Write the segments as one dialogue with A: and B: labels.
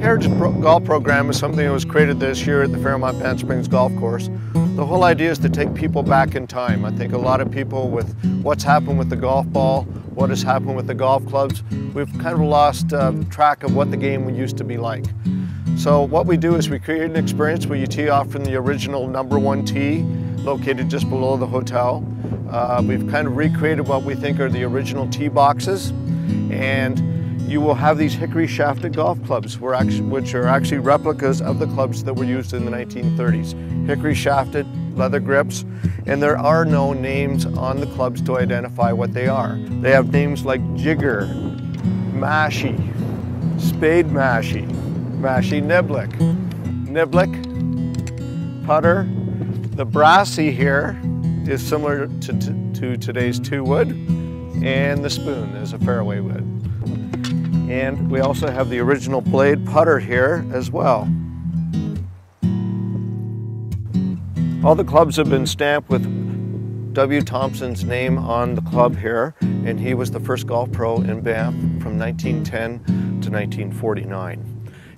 A: Heritage Golf Program is something that was created this year at the Fairmont Banff Springs Golf Course. The whole idea is to take people back in time. I think a lot of people, with what's happened with the golf ball, what has happened with the golf clubs, we've kind of lost track of what the game used to be like. So what we do is we create an experience where you tee off from the original #1 tee located just below the hotel. We've kind of recreated what we think are the original tee boxes, and you will have these hickory shafted golf clubs which are actually replicas of the clubs that were used in the 1930s. Hickory shafted, leather grips, and there are no names on the clubs to identify what they are. They have names like jigger, mashie, spade mashie, mashie niblick, putter. The brassy here is similar to today's 2-wood, and the spoon is a fairway wood. And we also have the original blade putter here as well. All the clubs have been stamped with W. Thompson's name on the club here, and he was the first golf pro in Banff from 1910 to 1949.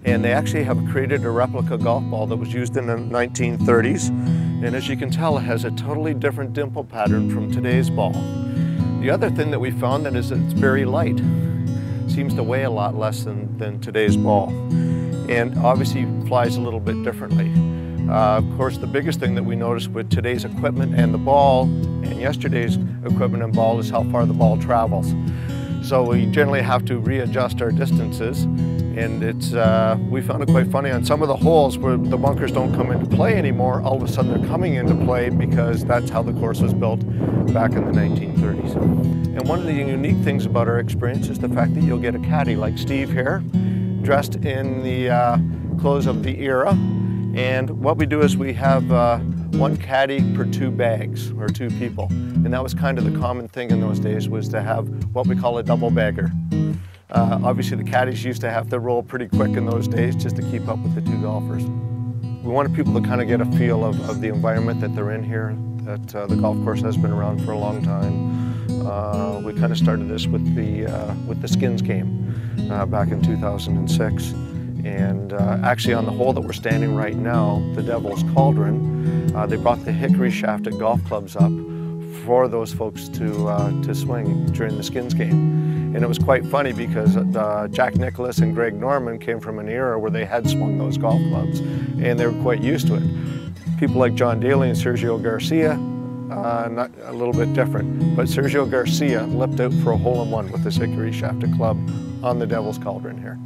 A: And they actually have created a replica golf ball that was used in the 1930s, and as you can tell, it has a totally different dimple pattern from today's ball. The other thing that we found is that it's very light. Seems to weigh a lot less than today's ball, and obviously flies a little bit differently. Of course, the biggest thing that we noticed with today's equipment and the ball and yesterday's equipment and ball is how far the ball travels. So we generally have to readjust our distances, and we found it quite funny on some of the holes where the bunkers don't come into play anymore. All of a sudden they're coming into play because that's how the course was built back in the 1930s. And one of the unique things about our experience is the fact that you'll get a caddy like Steve here, dressed in the clothes of the era. And what we do is we have one caddy per 2 bags, or 2 people. And that was kind of the common thing in those days, was to have what we call a double bagger. Obviously the caddies used to have to roll pretty quick in those days just to keep up with the 2 golfers. We wanted people to kind of get a feel of the environment that they're in here, that the golf course has been around for a long time. We kind of started this with the skins game back in 2006. And actually on the hole that we're standing right now, the Devil's Cauldron, they brought the hickory shafted golf clubs up for those folks to swing during the skins game. And it was quite funny because Jack Nicklaus and Greg Norman came from an era where they had swung those golf clubs, and they were quite used to it. People like John Daly and Sergio Garcia, not a little bit different, but Sergio Garcia leapt out for a hole-in-one with this hickory shafted club on the Devil's Cauldron here.